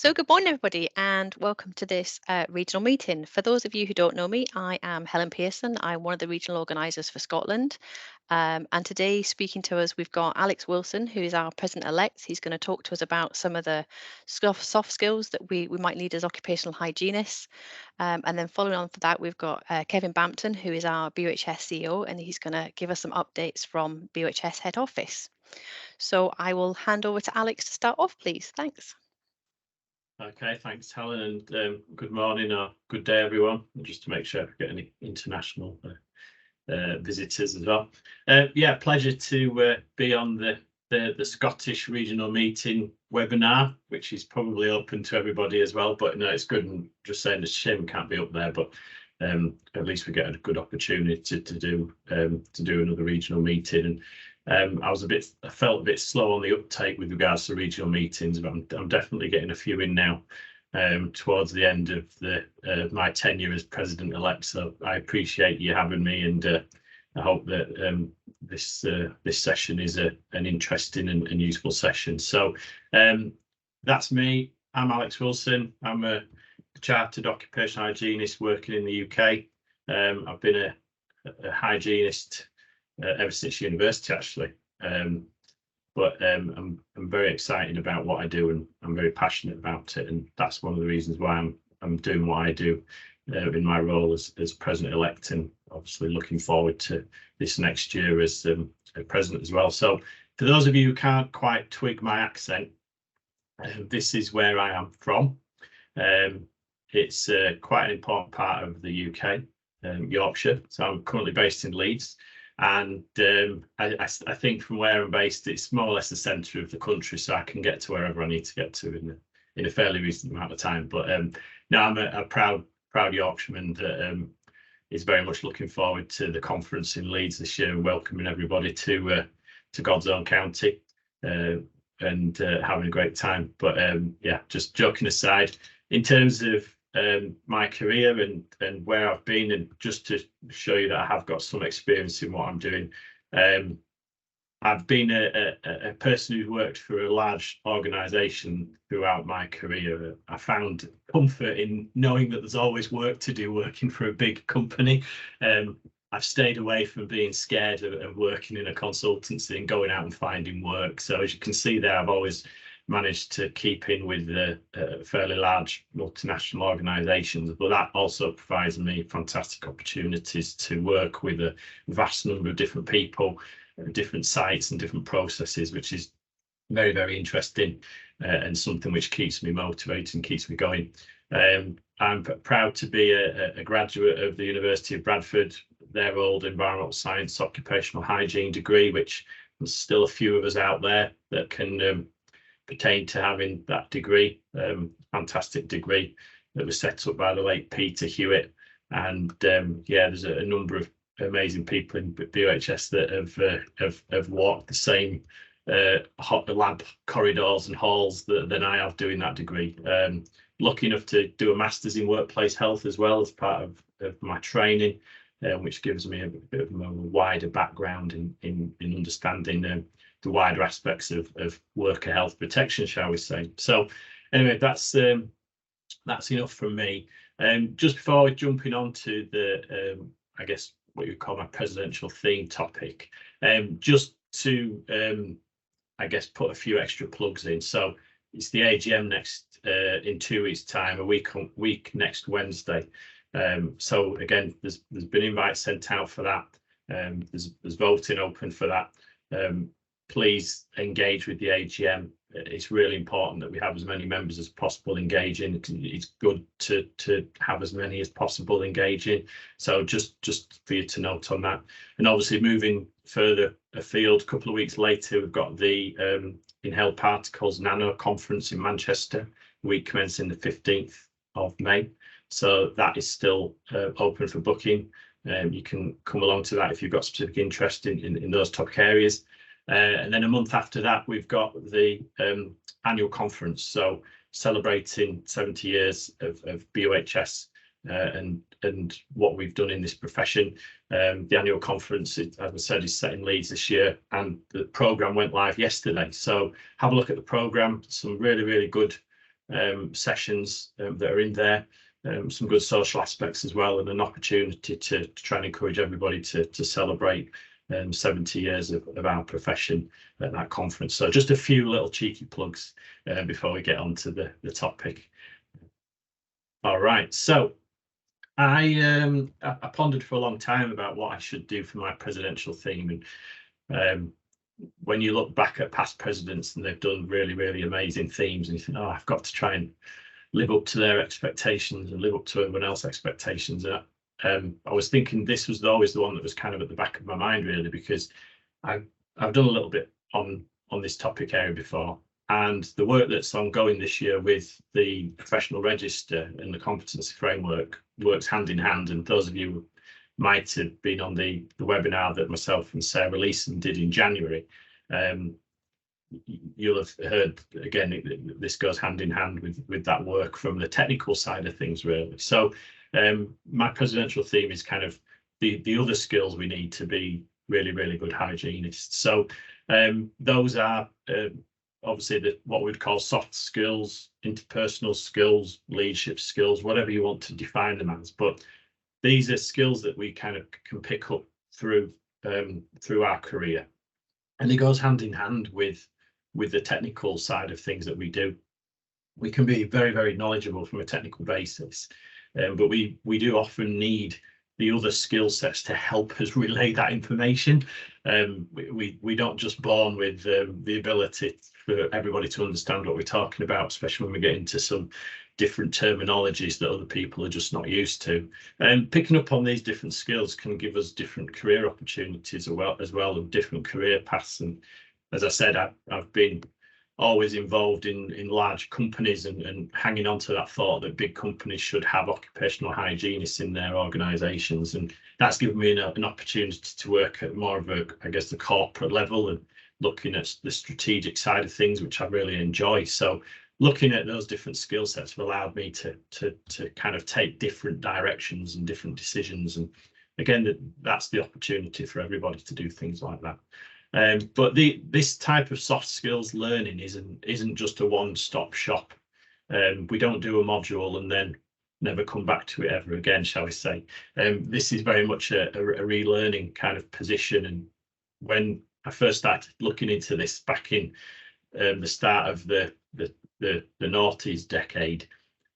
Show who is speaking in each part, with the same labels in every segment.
Speaker 1: So, good morning, everybody, and welcome to this regional meeting. For those of you who don't know me, I am Helen Pearson. I'm one of the regional organisers for Scotland. And today, speaking to us, we've got Alex Wilson, who is our president-elect. He's going to talk to us about some of the soft skills that we might need as occupational hygienists. And then following on for that, we've got Kevin Bampton, who is our BOHS CEO, and he's going to give us some updates from BOHS head office. So I will hand over to Alex to start off, please. Thanks.
Speaker 2: Okay, thanks, Helen, and good morning or good day, everyone. Just to make sure I get any international visitors as well. Yeah, pleasure to be on the Scottish Regional Meeting webinar, which is probably open to everybody as well. But no, it's good. And just saying, it's a shame we can't be up there, but at least we get a good opportunity to do another regional meeting. And I felt a bit slow on the uptake with regards to regional meetings, but I'm definitely getting a few in now towards the end of my tenure as president-elect. So I appreciate you having me, and I hope that this session is an interesting and useful session. So that's me. I'm Alex Wilson. I'm a chartered occupational hygienist working in the UK. I've been a hygienist ever since university, actually. But I'm very excited about what I do, and I'm very passionate about it, and that's one of the reasons why I'm doing what I do in my role as president-elect, and obviously looking forward to this next year as president as well. So for those of you who can't quite twig my accent, this is where I am from. It's quite an important part of the UK, Yorkshire. So I'm currently based in Leeds. And I think from where I'm based, it's more or less the centre of the country, so I can get to wherever I need to get to in a fairly reasonable amount of time. But now I'm a proud Yorkshireman that is very much looking forward to the conference in Leeds this year, and welcoming everybody to God's own county and having a great time. But yeah, just joking aside, in terms of my career and where I've been, and just to show you that I have got some experience in what I'm doing, I've been a person who's worked for a large organisation throughout my career. I found comfort in knowing that there's always work to do working for a big company. I've stayed away from being scared of working in a consultancy and going out and finding work. So as you can see there, I've always managed to keep in with the fairly large multinational organisations, but that also provides me fantastic opportunities to work with a vast number of different people, different sites and different processes, which is very, very interesting and something which keeps me motivated and keeps me going. I'm proud to be a graduate of the University of Bradford, their old environmental science occupational hygiene degree, which there's still a few of us out there that can pertain to having that degree. Fantastic degree that was set up by the late Peter Hewitt. And yeah, there's a number of amazing people in BOHS that have walked the same lab corridors and halls than I have doing that degree. Lucky enough to do a master's in workplace health as well as part of my training, which gives me a bit of a wider background in understanding the wider aspects of worker health protection, shall we say. So anyway, that's enough from me. Just before jumping on to the, I guess, what you call my presidential theme topic, just to, I guess, put a few extra plugs in. So it's the AGM next in 2 weeks' time, a week next Wednesday. So again, there's been invites sent out for that. There's voting open for that. Please engage with the AGM. It's really important that we have as many members as possible engaging. It's good to have as many as possible engaging. So just for you to note on that. And obviously moving further afield, a couple of weeks later, we've got the Inhaled Particles Nano Conference in Manchester, week commencing the 15th of May. So that is still open for booking. You can come along to that if you've got specific interest in those topic areas. And then a month after that, we've got the annual conference. So celebrating 70 years of BOHS and what we've done in this profession. The annual conference, as I said, is set in Leeds this year, and the programme went live yesterday. So have a look at the programme. Some really, really good sessions that are in there, some good social aspects as well, and an opportunity to try and encourage everybody to celebrate 70 years of our profession at that conference. So just a few little cheeky plugs before we get on to the topic. All right, so I pondered for a long time about what I should do for my presidential theme, and when you look back at past presidents and they've done really, really amazing themes, and you think, oh, I've got to try and live up to their expectations and live up to everyone else's expectations. I was thinking this was always the one that was kind of at the back of my mind, really, because I've done a little bit on this topic area before, and the work that's ongoing this year with the professional register and the competency framework works hand in hand. And those of you might have been on the webinar that myself and Sarah Leeson did in January, you'll have heard, again, this goes hand in hand with that work from the technical side of things, really. So my presidential theme is kind of the other skills we need to be really, really good hygienists. So those are obviously what we'd call soft skills, interpersonal skills, leadership skills, whatever you want to define them as. But these are skills that we kind of can pick up through our career, and it goes hand in hand with the technical side of things that we do. We can be very, very knowledgeable from a technical basis, but we do often need the other skill sets to help us relay that information. We don't just born with the ability for everybody to understand what we're talking about, especially when we get into some different terminologies that other people are just not used to. And picking up on these different skills can give us different career opportunities as well, and different career paths. And as I said, I've been always involved in large companies and hanging on to that thought that big companies should have occupational hygienists in their organizations. And that's given me an opportunity to work at more of I guess, the corporate level and looking at the strategic side of things, which I really enjoy. So looking at those different skill sets have allowed me to kind of take different directions and different decisions. And again, that's the opportunity for everybody to do things like that. But this type of soft skills learning isn't just a one-stop shop. We don't do a module and then never come back to it ever again, shall we say. This is very much a relearning kind of position. And when I first started looking into this back in the start of the noughties decade,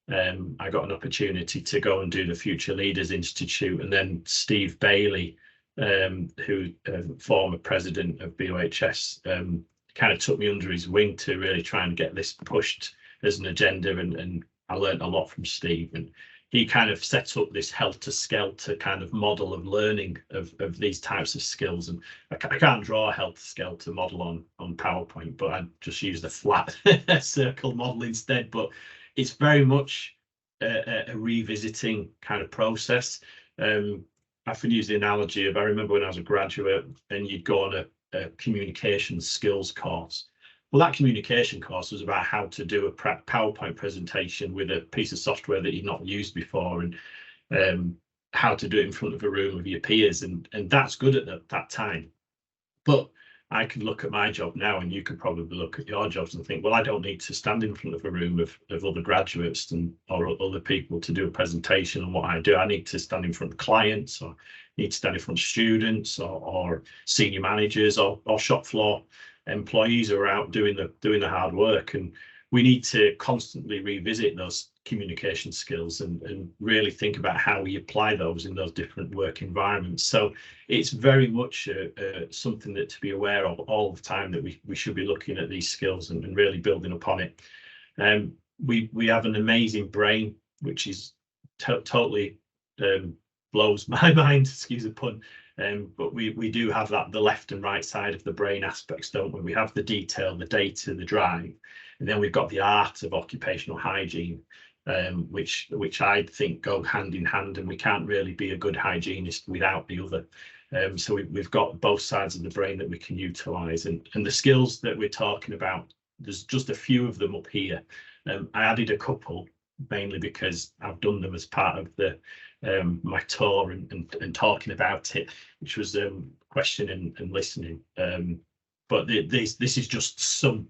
Speaker 2: I got an opportunity to go and do the Future Leaders Institute, and then Steve Bailey, who former president of BOHS, kind of took me under his wing to really try and get this pushed as an agenda, and I learned a lot from Steve, and he kind of set up this helter-skelter kind of model of learning of these types of skills. And I can't draw a helter-skelter model on PowerPoint, but I just use the flat circle model instead. But it's very much a revisiting kind of process. I often use the analogy of, I remember when I was a graduate and you'd go on a communication skills course. Well, that communication course was about how to do a PowerPoint presentation with a piece of software that you'd not used before, and how to do it in front of a room of your peers. And that's good at that time. But I can look at my job now, and you could probably look at your jobs and think, well, I don't need to stand in front of a room of other graduates or other people to do a presentation on what I do. I need to stand in front of clients, or need to stand in front of students, or senior managers, or shop floor employees who are out doing the hard work. And we need to constantly revisit those communication skills and really think about how we apply those in those different work environments. So it's very much something that to be aware of all the time, that we should be looking at these skills and really building upon it. We have an amazing brain, which is totally blows my mind, excuse the pun. But we do have the left and right side of the brain aspects, don't we? We have the detail, the data, the drive, and then we've got the art of occupational hygiene, which I think go hand in hand, and we can't really be a good hygienist without the other. So we've got both sides of the brain that we can utilize, and the skills that we're talking about, there's just a few of them up here. I added a couple, mainly because I've done them as part of my tour and talking about it, which was questioning and listening. But this is just some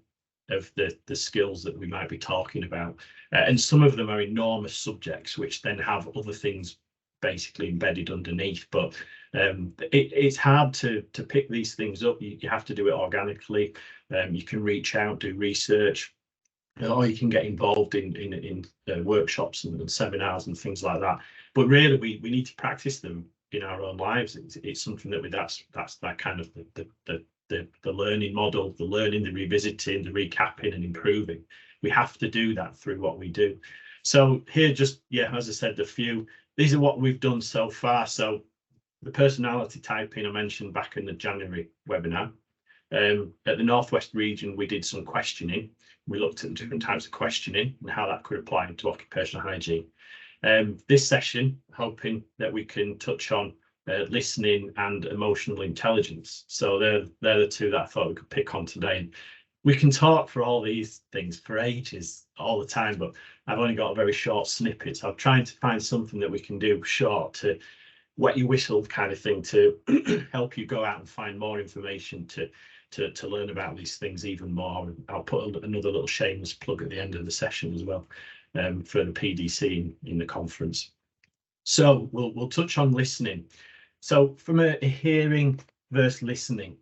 Speaker 2: of the skills that we might be talking about. And some of them are enormous subjects, which then have other things basically embedded underneath. But it's hard to pick these things up. You have to do it organically. You can reach out, do research, or you can get involved in workshops and seminars and things like that. But really, we need to practice them in our own lives. It's something that's that kind of the learning model, the learning, the revisiting, the recapping and improving. We have to do that through what we do. So here, just, yeah, as I said, these are what we've done so far. So the personality typing I mentioned back in the January webinar. At the Northwest region, we did some questioning. We looked at different types of questioning and how that could apply to occupational hygiene. This session, hoping that we can touch on listening and emotional intelligence. So they're the two that I thought we could pick on today. We can talk for all these things for ages, all the time, but I've only got a very short snippet. So I'm trying to find something that we can do short to wet your whistle kind of thing, to help you go out and find more information to learn about these things even more. I'll put another little shameless plug at the end of the session as well, for the PDC in the conference. So we'll touch on listening. So from a hearing versus listening,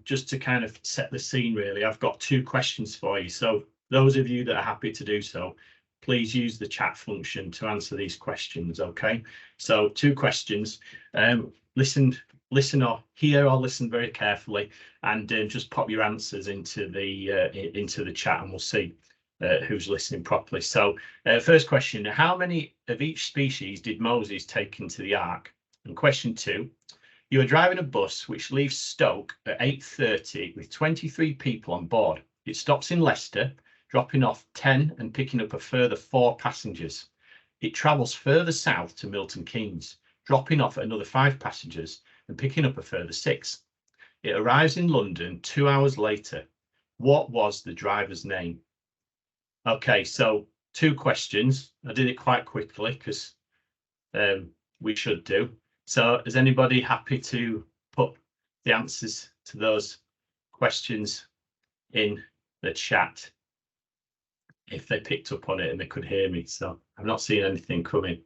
Speaker 2: just to kind of set the scene, really, I've got two questions for you. So those of you that are happy to do so, please use the chat function to answer these questions. Okay, so two questions. Listen or hear or listen very carefully, and just pop your answers into the chat, and we'll see who's listening properly. So first question: how many of each species did Moses take into the ark? And question two: you are driving a bus which leaves Stoke at 8:30 with 23 people on board. It stops in Leicester, dropping off 10 and picking up a further 4 passengers. It travels further south to Milton Keynes, dropping off another 5 passengers and picking up a further 6. It arrives in London 2 hours later. What was the driver's name? Okay, so 2 questions. I did it quite quickly because we should do. So is anybody happy to put the answers to those questions in the chat if they picked up on it and they could hear me? So I'm not seeing anything coming.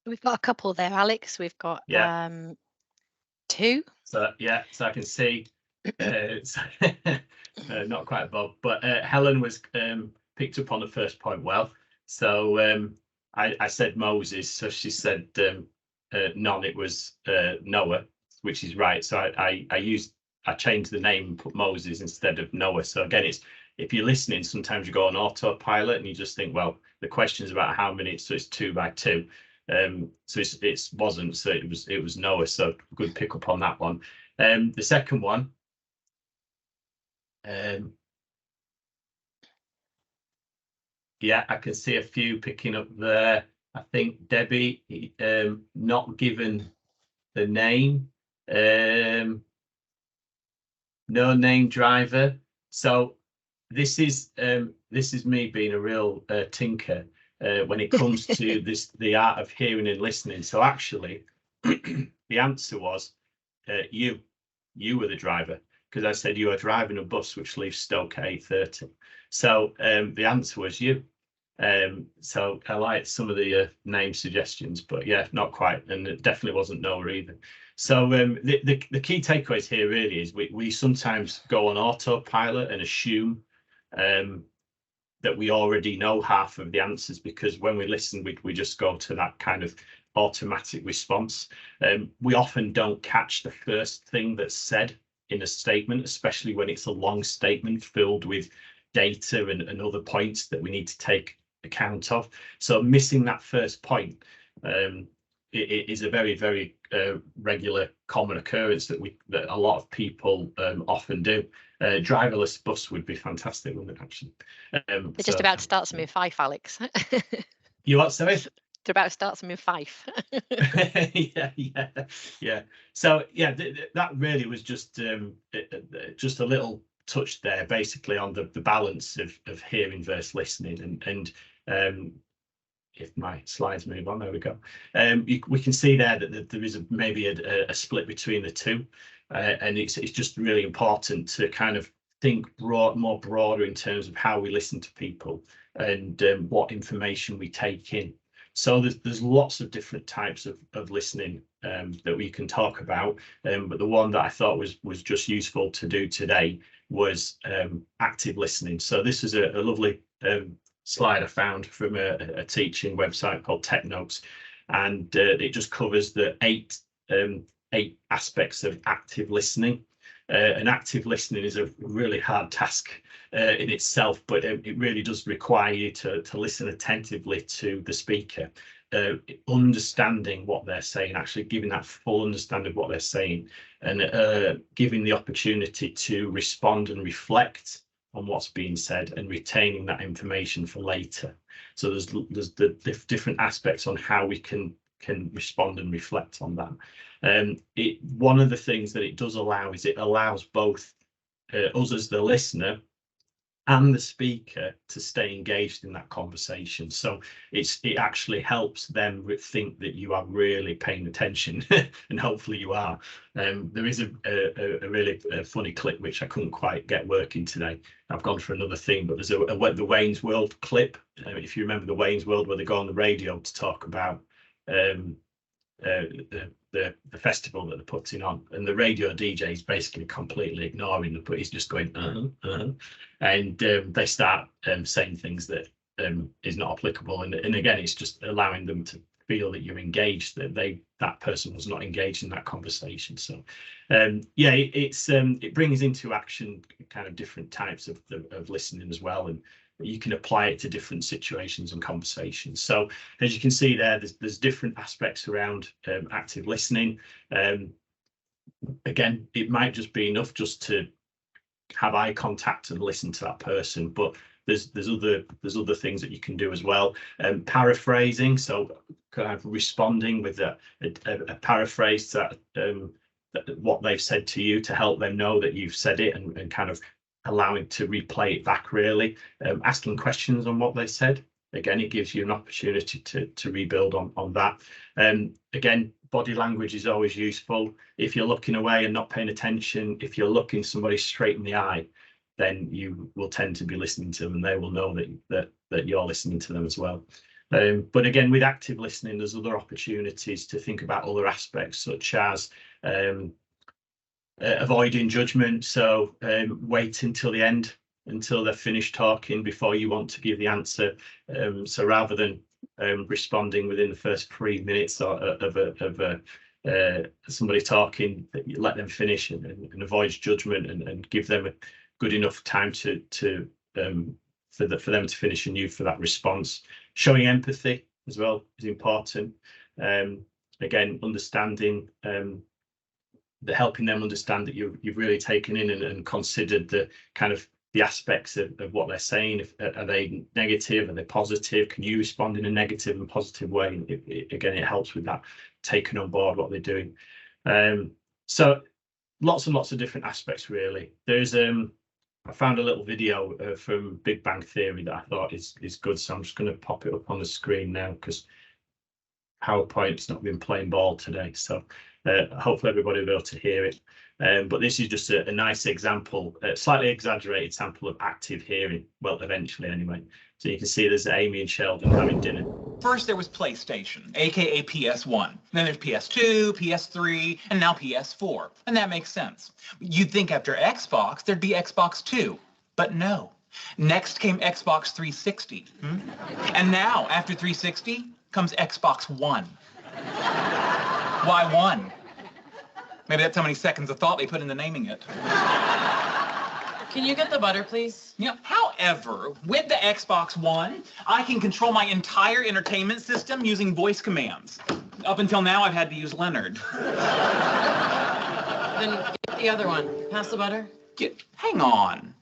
Speaker 1: We've got a couple there, Alex. We've got 2.
Speaker 2: So yeah, so I can see it's not quite Bob, but Helen was picked up on the first point well. So I said Moses, so she said none. It was Noah, which is right. So I changed the name and put Moses instead of Noah. So again, it's, if you're listening, sometimes you go on autopilot and you just think, well, the question's about how many, so it's 2 by 2. So it wasn't, so it was Noah. So good pick up on that one. The second one, yeah, I can see a few picking up there. I think Debbie, not given the name, no name driver. So this is me being a real tinker when it comes to the art of hearing and listening. So actually, the answer was you were the driver, because I said you are driving a bus which leaves Stoke at 8:30. So the answer was you. So I liked some of the name suggestions, but yeah, not quite, and it definitely wasn't Noah either. So the key takeaways here really is we sometimes go on autopilot and assume that we already know half of the answers, because when we listen, we just go to that kind of automatic response. We often don't catch the first thing that's said in a statement, especially when it's a long statement filled with data and other points that we need to take account of. So missing that first point it is a very, very regular, common occurrence that a lot of people often do. Driverless bus would be fantastic, wouldn't it, actually?
Speaker 1: They're just about to start some in Fife, Alex.
Speaker 2: You what, sorry?
Speaker 1: They're about to start some in Fife.
Speaker 2: yeah. So yeah, that really was just a little touch there, basically on the balance of hearing versus listening, and if my slides move on, there we go. We can see there that there is maybe a split between the two, and it's just really important to kind of think more broader in terms of how we listen to people and what information we take in. So there's lots of different types of listening that we can talk about, but the one that I thought was just useful to do today was active listening. So this is a lovely slide I found from a teaching website called TechNotes, and it just covers the eight aspects of active listening. And active listening is a really hard task in itself, but it really does require you to listen attentively to the speaker, understanding what they're saying, actually giving that full understanding of what they're saying, and giving the opportunity to respond and reflect on what's being said, and retaining that information for later. So there's the different aspects on how we can respond and reflect on that. One of the things that it does allow is it allows both us as the listener and the speaker to stay engaged in that conversation. So it actually helps them think that you are really paying attention, and hopefully you are. There is a really funny clip which I couldn't quite get working today. I've gone for another thing, but there's the Wayne's World clip. If you remember the Wayne's World, where they go on the radio to talk about the festival that they're putting on, and the radio DJ is basically completely ignoring them, but he's just going and they start saying things that is not applicable, and again it's just allowing them to feel that you're engaged, that that person was not engaged in that conversation. So yeah, it brings into action kind of different types of listening as well, and you can apply it to different situations and conversations. So as you can see there, there's different aspects around active listening. Again, it might just be enough just to have eye contact and listen to that person, but there's other things that you can do as well. Paraphrasing, so kind of responding with a paraphrase to what they've said to you, to help them know that you've said it, and kind of allowing to replay it back, really. Asking questions on what they said. Again, it gives you an opportunity to rebuild on that. Again, body language is always useful. If you're looking away and not paying attention, if you're looking somebody straight in the eye, then you will tend to be listening to them, and they will know that you're listening to them as well. But again, with active listening, there's other opportunities to think about other aspects, such as avoiding judgment. So wait until the end, until they're finished talking before you want to give the answer. So rather than responding within the first 3 minutes of somebody talking, you let them finish and avoid judgment, and give them a good enough time for them to finish, and you for that response. Showing empathy as well is important. Again, understanding, helping them understand that you've really taken in and considered the kind of the aspects of what they're saying. Are they negative? Are they positive? Can you respond in a negative and positive way? Again, it helps with that, taking on board what they're doing. So lots and lots of different aspects, really. There's I found a little video from Big Bang Theory that I thought is good, so I'm just going to pop it up on the screen now, because PowerPoint's not been playing ball today, so hopefully everybody will be able to hear it. But this is just a nice example, a slightly exaggerated sample of active hearing. Well, eventually anyway. So you can see there's Amy and Sheldon having dinner.
Speaker 3: First there was PlayStation, aka PS1. Then there's PS2, PS3, and now PS4. And that makes sense. You'd think after Xbox, there'd be Xbox 2. But no. Next came Xbox 360. And now, after 360, comes Xbox One. Why one? Maybe that's how many seconds of thought they put into naming it.
Speaker 4: Can you get the butter, please?
Speaker 3: Yeah. However, with the Xbox One, I can control my entire entertainment system using voice commands. Up until now, I've had to use Leonard.
Speaker 4: Then get the other one. Pass the butter.
Speaker 3: Hang on.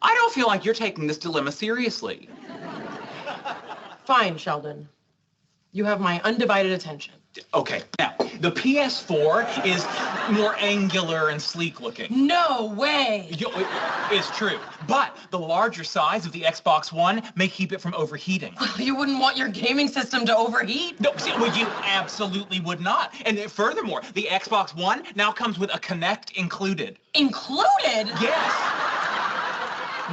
Speaker 3: I don't feel like you're taking this dilemma seriously.
Speaker 4: Fine, Sheldon. You have my undivided attention.
Speaker 3: Okay, now, The PS4 is more angular and sleek looking.
Speaker 4: No way.
Speaker 3: It's true. But the larger size of the Xbox One may keep it from overheating.
Speaker 4: You wouldn't want your gaming system to overheat.
Speaker 3: No, see, well, you absolutely would not. And furthermore, the Xbox One now comes with a Kinect included.
Speaker 4: Included?
Speaker 3: Yes.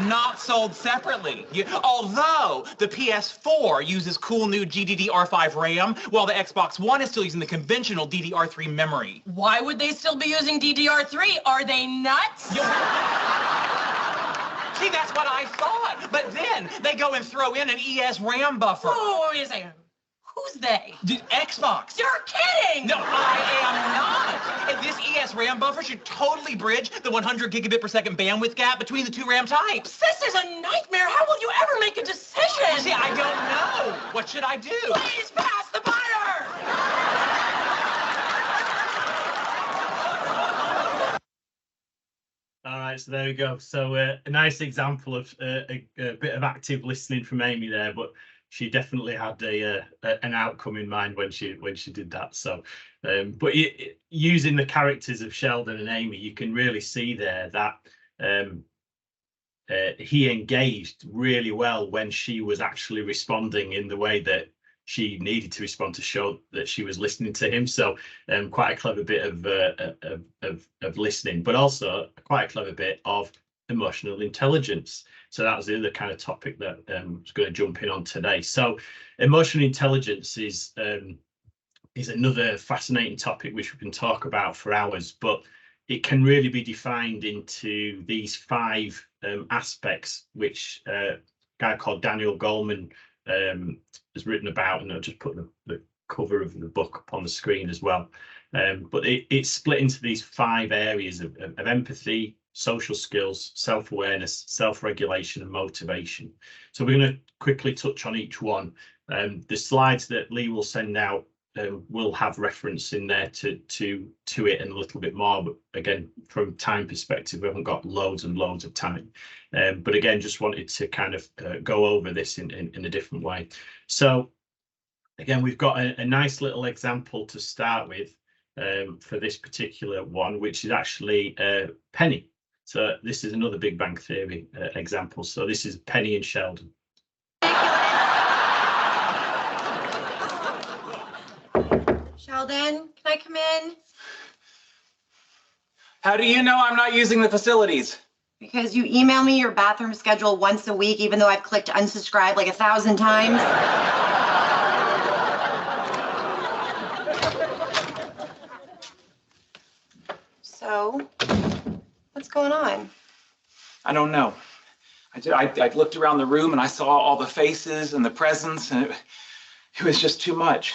Speaker 3: Not sold separately. Although the PS4 uses cool new GDDR5 RAM, while the Xbox One is still using the conventional DDR3 memory.
Speaker 4: Why would they still be using DDR3? Are they nuts?
Speaker 3: See, that's what I thought. But then they go and throw in an ES RAM buffer.
Speaker 4: Oh, wait a second. Who's they?
Speaker 3: Xbox.
Speaker 4: You're kidding!
Speaker 3: No, I am not. And this ES RAM buffer should totally bridge the 100 gigabit per second bandwidth gap between the two RAM types.
Speaker 4: This is a nightmare. How will you ever make a decision?
Speaker 3: See, I don't know. What should I do?
Speaker 4: Please pass the butter!
Speaker 2: All right, so there we go. So a nice example of a bit of active listening from Amy there, but she definitely had an outcome in mind when she did that. So, but using the characters of Sheldon and Amy, you can really see there that he engaged really well when she was actually responding in the way that she needed to respond to show that she was listening to him. So quite a clever bit of listening, but also quite a clever bit of emotional intelligence. So that was the other kind of topic that I was going to jump in on today. So emotional intelligence is another fascinating topic which we can talk about for hours, but it can really be defined into these 5 aspects, which a guy called Daniel Goleman has written about, and I'll just put the cover of the book up on the screen as well. But it's split into these 5 areas of empathy, social skills, self-awareness, self-regulation, and motivation. So we're going to quickly touch on each one. The slides that Lee will send out will have reference in there to it and a little bit more, but again, from time perspective, we haven't got loads and loads of time. But again, just wanted to kind of go over this in a different way. So again, we've got a nice little example to start with for this particular one, which is actually Penny. So this is another Big Bang Theory example. So this is Penny and Sheldon.
Speaker 5: Sheldon, can I come in?
Speaker 3: How do you know I'm not using the facilities?
Speaker 5: Because you email me your bathroom schedule once a week, even though I've clicked unsubscribe like 1,000 times. So, what's going on?
Speaker 3: I don't know. I looked around the room and I saw all the faces and the presents, and it was just too much.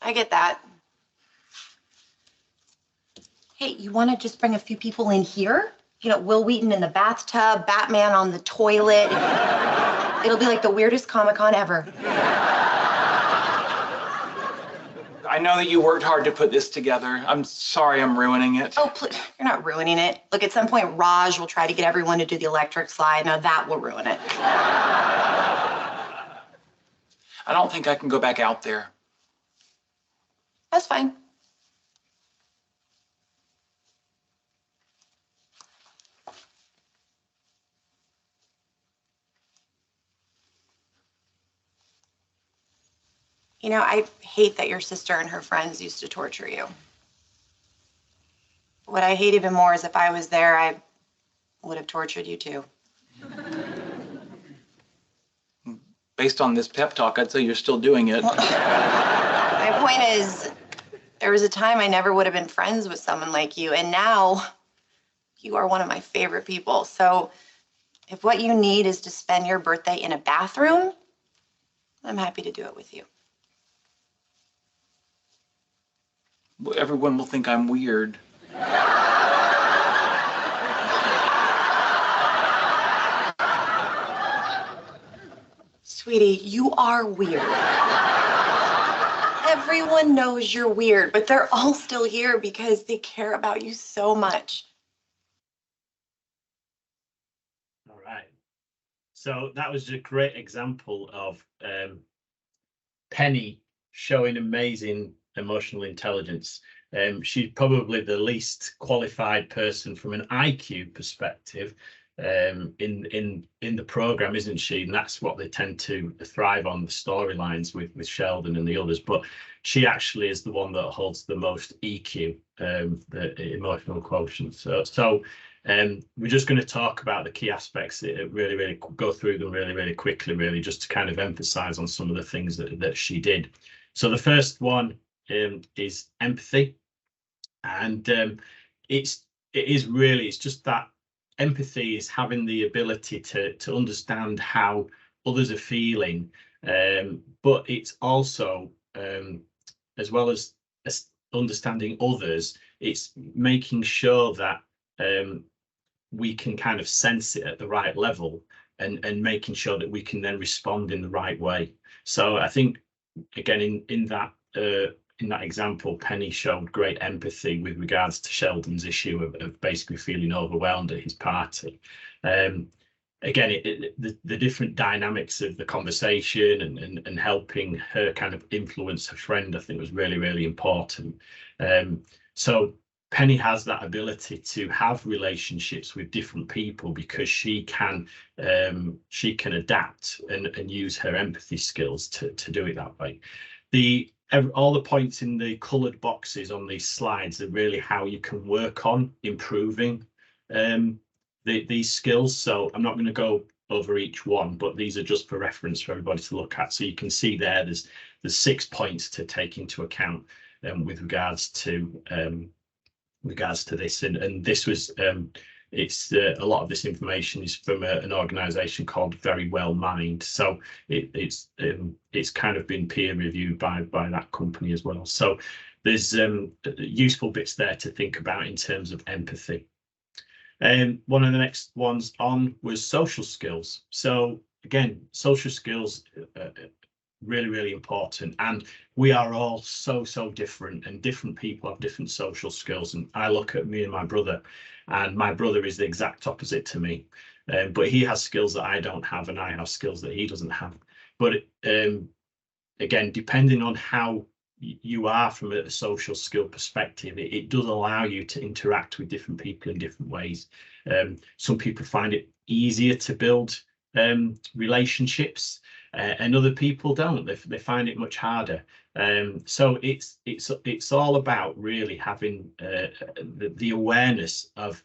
Speaker 5: I get that. Hey, you want to just bring a few people in here? You know, Will Wheaton in the bathtub, Batman on the toilet. It'll be like the weirdest Comic-Con ever.
Speaker 3: I know that you worked hard to put this together. I'm sorry I'm ruining it.
Speaker 5: Oh, please, you're not ruining it. Look, at some point, Raj will try to get everyone to do the electric slide. Now that will ruin it.
Speaker 3: I don't think I can go back out there.
Speaker 5: That's fine. You know, I hate that your sister and her friends used to torture you. What I hate even more is if I was there, I would have tortured you too.
Speaker 3: Based on this pep talk, I'd say you're still doing it.
Speaker 5: My point is, there was a time I never would have been friends with someone like you, and now you are one of my favorite people. So if what you need is to spend your birthday in a bathroom, I'm happy to do it with you.
Speaker 3: Everyone will think I'm weird.
Speaker 5: Sweetie, you are weird. Everyone knows you're weird, but they're all still here because they care about you so much.
Speaker 2: All right. So that was a great example of Penny showing amazing emotional intelligence. She's probably the least qualified person from an IQ perspective in the program, isn't she? And that's what they tend to thrive on, the storylines with Sheldon and the others. But she actually is the one that holds the most EQ, the emotional quotient. So we're just going to talk about the key aspects, really go through them really quickly, really, just to kind of emphasize on some of the things that she did. So the first one is empathy, and it's just that empathy is having the ability to understand how others are feeling, but it's also as well as understanding others, it's making sure that we can kind of sense it at the right level, and making sure that we can then respond in the right way. So I think, again, in that example, Penny showed great empathy with regards to Sheldon's issue of basically feeling overwhelmed at his party. Again, the different dynamics of the conversation and helping her kind of influence her friend, I think, was really important. So Penny has that ability to have relationships with different people because she can adapt and use her empathy skills to do it that way. All the points in the coloured boxes on these slides are really how you can work on improving these skills. So I'm not going to go over each one, but these are just for reference for everybody to look at. So you can see there's 6 points to take into account with regards to this. And this was it's a lot of this information is from an organization called Very Well Mind. So it's kind of been peer reviewed by that company as well. So there's useful bits there to think about in terms of empathy. One of the next ones on was social skills. So again, social skills really important, and we are all so different, and different people have different social skills. And I look at me and my brother, and my brother is the exact opposite to me, but he has skills that I don't have, and I have skills that he doesn't have. But again, depending on how you are from a social skill perspective, it does allow you to interact with different people in different ways. Some people find it easier to build relationships, and other people don't. They find it much harder. So it's all about really having the awareness of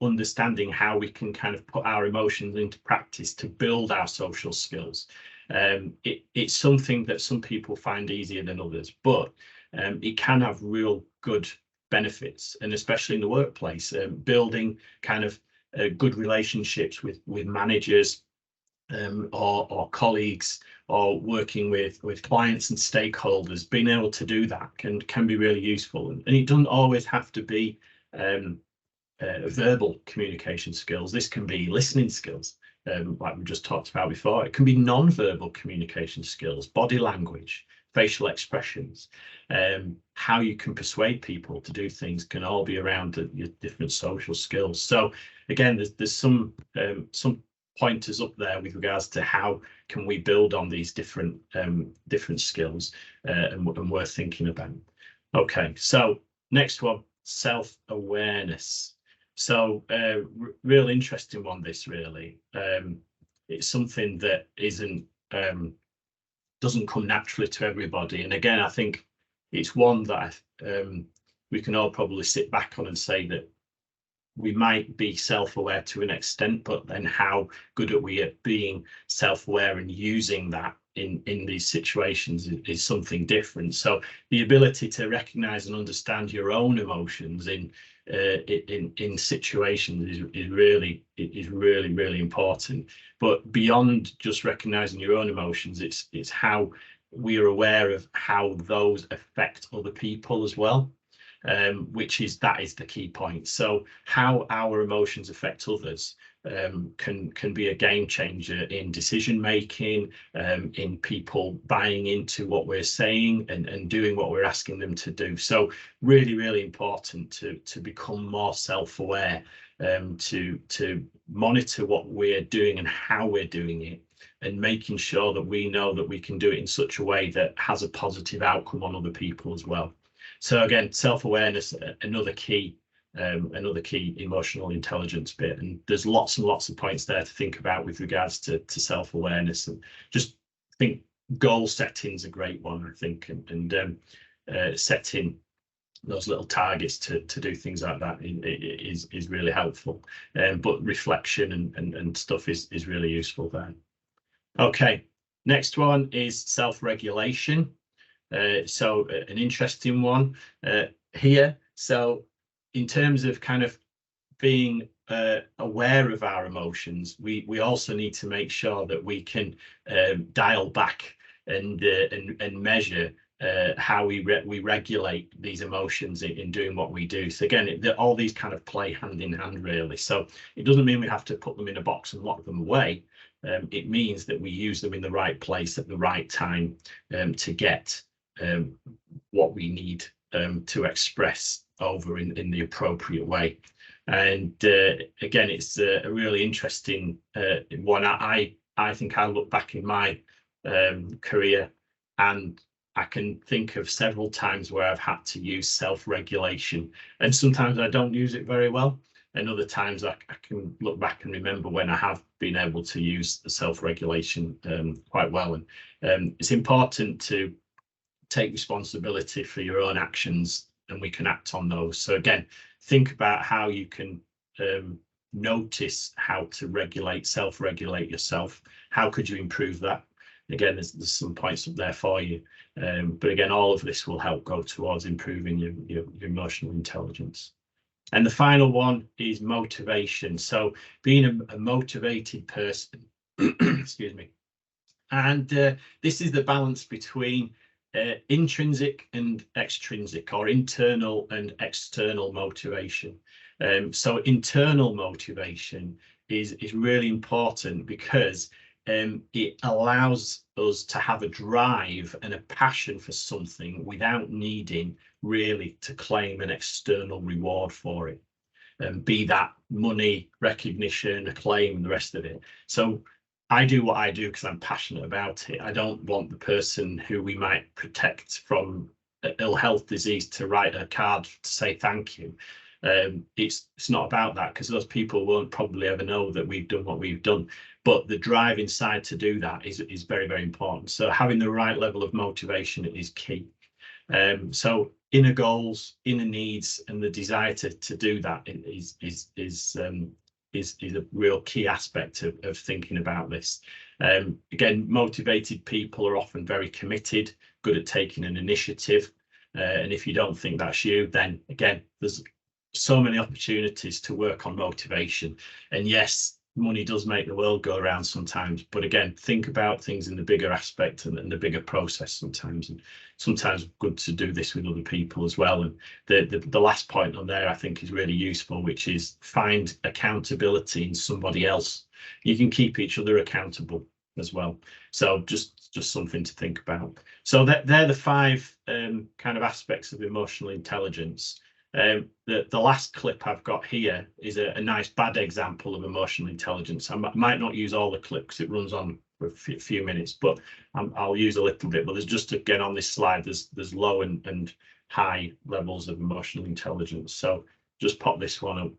Speaker 2: understanding how we can kind of put our emotions into practice to build our social skills. It's something that some people find easier than others, but it can have real good benefits, and especially in the workplace, building kind of good relationships with managers, or colleagues, or working with clients and stakeholders. Being able to do that can be really useful, and it doesn't always have to be verbal communication skills. This can be listening skills, like we just talked about before. It can be non-verbal communication skills, body language, facial expressions, how you can persuade people to do things can all be around your different social skills. So again, there's some pointers up there with regards to how can we build on these different skills, and worth thinking about. Okay, so next one, self-awareness. So real interesting one, this really. It's something that doesn't come naturally to everybody, and again, I think it's one that we can all probably sit back on and say that we might be self-aware to an extent, but then how good are we at being self-aware and using that in these situations is something different. So the ability to recognize and understand your own emotions in situations is really important. But beyond just recognizing your own emotions, it's how we are aware of how those affect other people as well. which is the key point. So how our emotions affect others can be a game changer in decision making, in people buying into what we're saying and doing what we're asking them to do. So really important to become more self-aware, to monitor what we're doing and how we're doing it, and making sure that we know that we can do it in such a way that has a positive outcome on other people as well. So again, self-awareness, another key emotional intelligence bit, and there's lots and lots of points there to think about with regards to self-awareness. And just think goal setting's a great one, I think, and setting those little targets to do things like that is really helpful. But reflection and stuff is really useful there. Okay, next one is self-regulation. So an interesting one here. So in terms of kind of being aware of our emotions, we also need to make sure that we can dial back and measure how we regulate these emotions in doing what we do. So again, all these kind of play hand in hand, really. So it doesn't mean we have to put them in a box and lock them away. It means that we use them in the right place at the right time to get what we need to express over in the appropriate way. And again, it's a really interesting one. I think I look back in my career, and I can think of several times where I've had to use self-regulation, and sometimes I don't use it very well, and other times I can look back and remember when I have been able to use the self-regulation quite well. And it's important to take responsibility for your own actions, and we can act on those. So again, think about how you can notice how to self-regulate yourself. How could you improve that? Again, there's some points up there for you. But again, all of this will help go towards improving your emotional intelligence. And the final one is motivation. So being a motivated person, excuse me. And this is the balance between intrinsic and extrinsic, or internal and external motivation. So internal motivation is really important because it allows us to have a drive and a passion for something without needing really to claim an external reward for it, be that money, recognition, acclaim, and the rest of it. So I do what I do because I'm passionate about it. I don't want the person who we might protect from ill health disease to write a card to say thank you. It's not about that, because those people won't probably ever know that we've done what we've done. But the drive inside to do that is very, very important. So having the right level of motivation is key. So inner goals, inner needs, and the desire to do that is a real key aspect of thinking about this. Again, motivated people are often very committed, good at taking an initiative. And if you don't think that's you, then again, there's so many opportunities to work on motivation. And yes, money does make the world go around sometimes, but again, think about things in the bigger aspect and the bigger process sometimes. And sometimes good to do this with other people as well. And the last point on there I think is really useful, which is find accountability in somebody else. You can keep each other accountable as well. So just something to think about. So they're the five kind of aspects of emotional intelligence. The last clip I've got here is a nice bad example of emotional intelligence. I might not use all the clips, it runs on for a few minutes, but I'll use a little bit. But there's just, again, on this slide, there's low and high levels of emotional intelligence. So just pop this one up.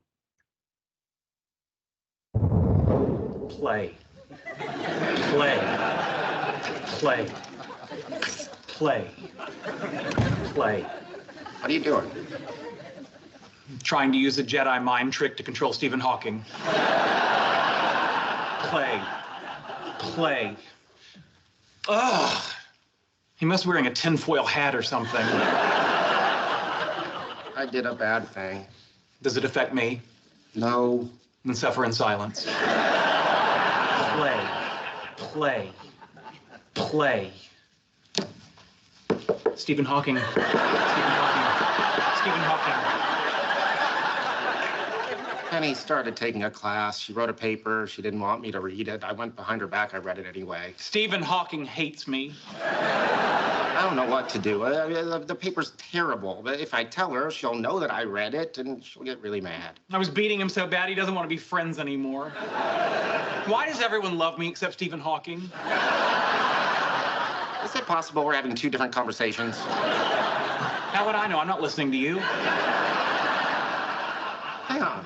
Speaker 2: Play, play, play, play, play.
Speaker 6: What are you doing?
Speaker 3: Trying to use a Jedi mind trick to control Stephen Hawking. Play. Play. Ugh. He must be wearing a tinfoil hat or something.
Speaker 6: I did a bad thing.
Speaker 3: Does it affect me?
Speaker 6: No.
Speaker 3: Then suffer in silence. Play. Play. Play. Stephen Hawking. Stephen Hawking. Stephen Hawking.
Speaker 6: Penny started taking a class. She wrote a paper. She didn't want me to read it. I went behind her back. I read it anyway.
Speaker 3: Stephen Hawking hates me.
Speaker 6: I don't know what to do. The paper's terrible. But if I tell her, she'll know that I read it, and she'll get really mad.
Speaker 3: I was beating him so bad he doesn't want to be friends anymore. Why does everyone love me except Stephen Hawking?
Speaker 6: Is it possible we're having two different conversations?
Speaker 3: How would I know? I'm not listening to you.
Speaker 6: Hang on.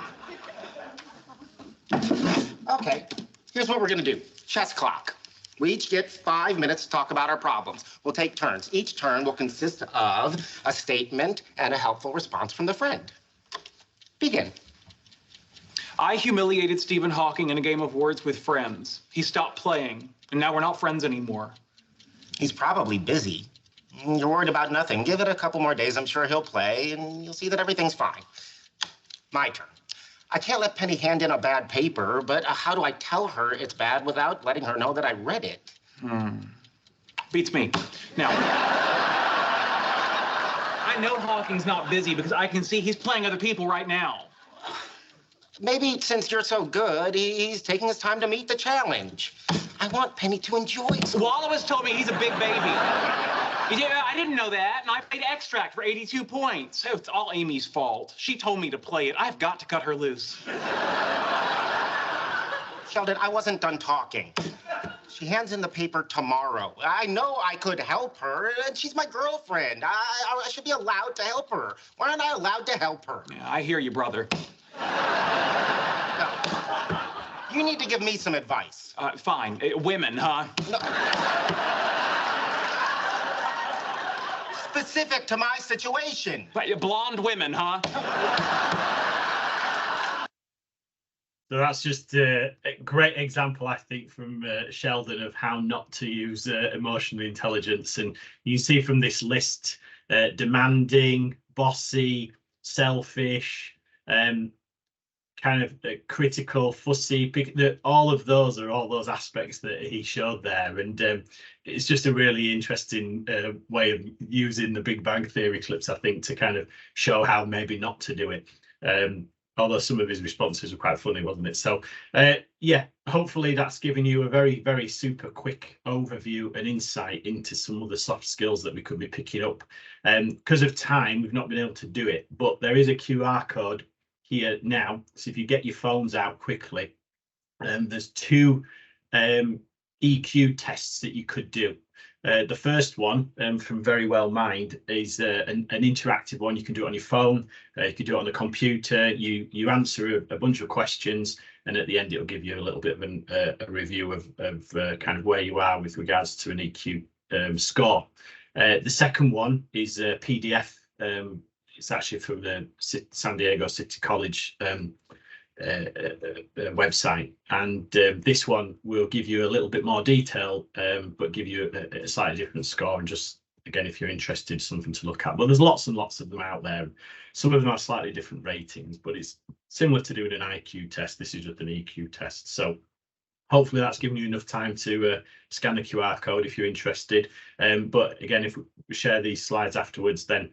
Speaker 6: Okay, here's what we're gonna do. Chess clock. We each get 5 minutes to talk about our problems. We'll take turns. Each turn will consist of a statement and a helpful response from the friend. Begin.
Speaker 3: I humiliated Stephen Hawking in a game of words with friends. He stopped playing, and now we're not friends anymore.
Speaker 6: He's probably busy. You're worried about nothing. Give it a couple more days. I'm sure he'll play, and you'll see that everything's fine. My turn. I can't let Penny hand in a bad paper, but how do I tell her it's bad without letting her know that I read it?
Speaker 3: Beats me. Now, I know Hawking's not busy because I can see he's playing other people right now.
Speaker 6: Maybe since you're so good, he's taking his time to meet the challenge. I want Penny to enjoy it.
Speaker 3: Wallace told me he's a big baby. Yeah, I didn't know that, and I played extract for 82 points. Oh, it's all Amy's fault. She told me to play it. I've got to cut her loose.
Speaker 6: Sheldon, I wasn't done talking. She hands in the paper tomorrow. I know I could help her, and she's my girlfriend. I should be allowed to help her. Why aren't I allowed to help her?
Speaker 3: Yeah, I hear you, brother.
Speaker 6: No. You need to give me some advice.
Speaker 3: Fine. Women, huh?
Speaker 6: No. Specific to my situation.
Speaker 3: Blonde women, huh?
Speaker 2: So that's just a great example, I think, from Sheldon of how not to use emotional intelligence. And you see from this list, demanding, bossy, selfish, kind of critical, fussy, all of those are all those aspects that he showed there. And it's just a really interesting way of using the Big Bang Theory clips, I think, to kind of show how maybe not to do it. Although some of his responses were quite funny, wasn't it? So, yeah, hopefully that's given you a very, very super quick overview and insight into some of the soft skills that we could be picking up. Because of time, we've not been able to do it, but there is a QR code here now. So if you get your phones out quickly, there's two EQ tests that you could do. The first one, from Very Well Mind, is an interactive one. You can do it on your phone, you can do it on a computer. You answer a bunch of questions, and at the end it'll give you a little bit of a review of kind of where you are with regards to an EQ score. The second one is a PDF. It's actually from the San Diego City College website, and this one will give you a little bit more detail, but give you a slightly different score. And just again, if you're interested, something to look at. But there's lots and lots of them out there. Some of them are slightly different ratings, but it's similar to doing an IQ test. This is just an EQ test. So hopefully that's given you enough time to scan the QR code if you're interested. But again, if we share these slides afterwards, then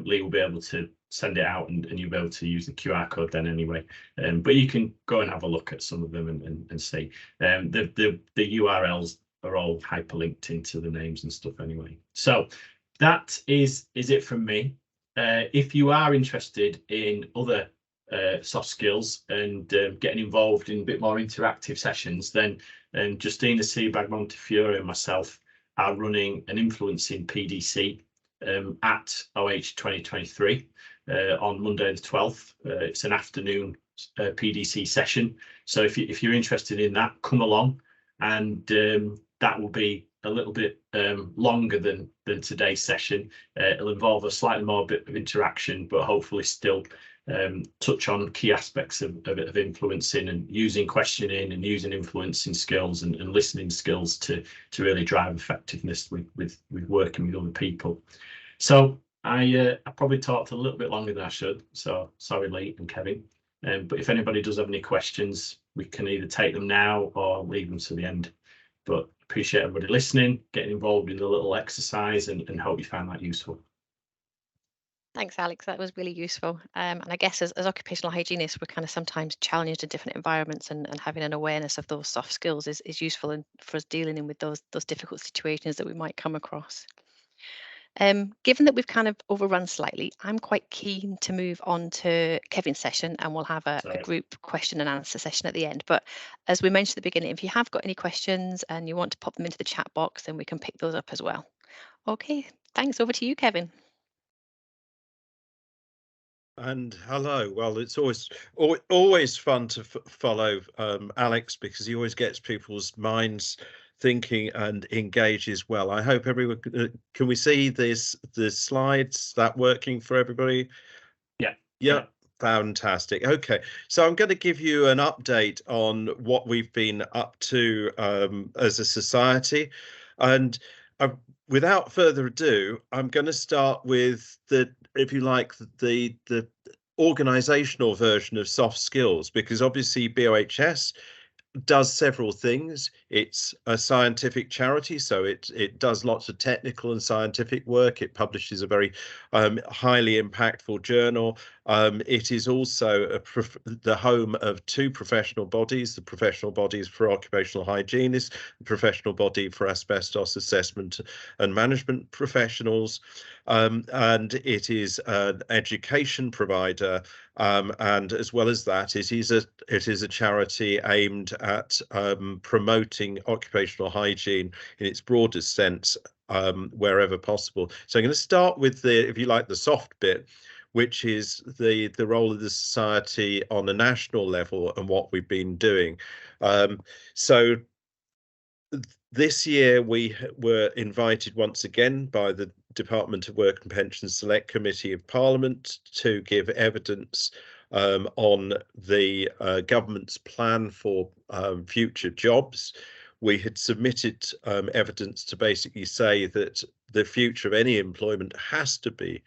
Speaker 2: Lee will be able to send it out, and you'll be able to use the QR code then anyway. But you can go and have a look at some of them and see. The URLs are all hyperlinked into the names and stuff anyway. So that is it from me. If you are interested in other soft skills and getting involved in a bit more interactive sessions, then Justina Sebag Montefiore and myself are running an influencing PDC at OH 2023 on Monday the 12th. It's an afternoon PDC session. So if you're interested in that, come along, and that will be a little bit longer than today's session. It'll involve a slightly more bit of interaction, but hopefully still touch on key aspects of influencing and using questioning and using influencing skills and listening skills to really drive effectiveness with working with other people. So I probably talked a little bit longer than I should, so sorry Lee and Kevin. But if anybody does have any questions, we can either take them now or leave them to the end. But appreciate everybody listening, getting involved in the little exercise, and hope you found that useful.
Speaker 1: Thanks, Alex. That was really useful. And I guess as occupational hygienists, we're kind of sometimes challenged in different environments, and having an awareness of those soft skills is useful for us dealing in with those difficult situations that we might come across. Given that we've kind of overrun slightly, I'm quite keen to move on to Kevin's session, and we'll have a
Speaker 2: Sorry.
Speaker 1: group question and answer session at the end. But as we mentioned at the beginning, if you have got any questions and you want to pop them into the chat box, then we can pick those up as well. Okay, thanks. Over to you, Kevin.
Speaker 7: And hello. Well, it's always fun to follow Alex, because he always gets people's minds thinking and engages well. I hope everyone can we see the slides that working for everybody?
Speaker 2: Yeah.
Speaker 7: Yeah. Fantastic. Okay, so I'm going to give you an update on what we've been up to as a society, and without further ado, I'm going to start with if you like, the organizational version of soft skills, because obviously BOHS does several things. It's a scientific charity, so it does lots of technical and scientific work. It publishes a very highly impactful journal. It is also the home of two professional bodies: the professional bodies for occupational hygienists, the professional body for asbestos assessment and management professionals, and it is an education provider. And as well as that, it is a charity aimed at promoting occupational hygiene in its broadest sense, wherever possible. So I'm going to start with if you like, the soft bit, which is the role of the society on a national level and what we've been doing. So this year we were invited once again by the Department of Work and Pensions Select Committee of Parliament to give evidence on the government's plan for future jobs. We had submitted evidence to basically say that the future of any employment has to be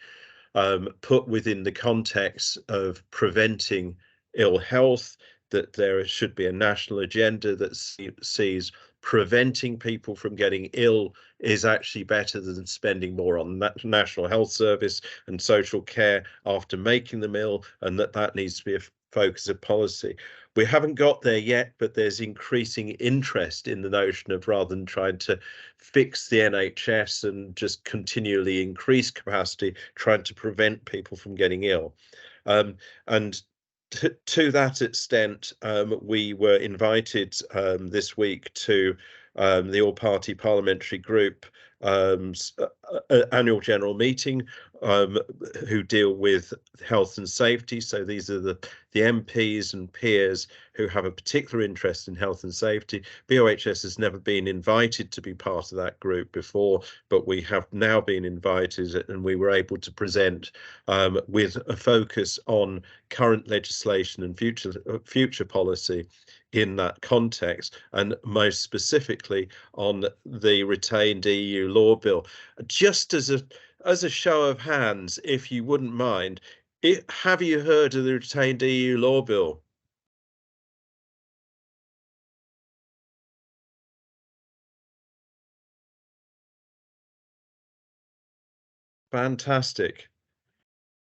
Speaker 7: put within the context of preventing ill health, that there should be a national agenda that sees preventing people from getting ill is actually better than spending more on National Health Service and social care after making them ill, and that needs to be a focus of policy. We haven't got there yet, but there's increasing interest in the notion of, rather than trying to fix the NHS and just continually increase capacity, trying to prevent people from getting ill. And to that extent, we were invited this week to the All-Party Parliamentary Group annual general meeting, who deal with health and safety. So these are the MPs and peers who have a particular interest in health and safety. BOHS has never been invited to be part of that group before, but we have now been invited, and we were able to present with a focus on current legislation and future policy in that context, and most specifically on the retained EU law bill. Just as a show of hands, if you wouldn't mind, have you heard of the retained EU law bill? Fantastic.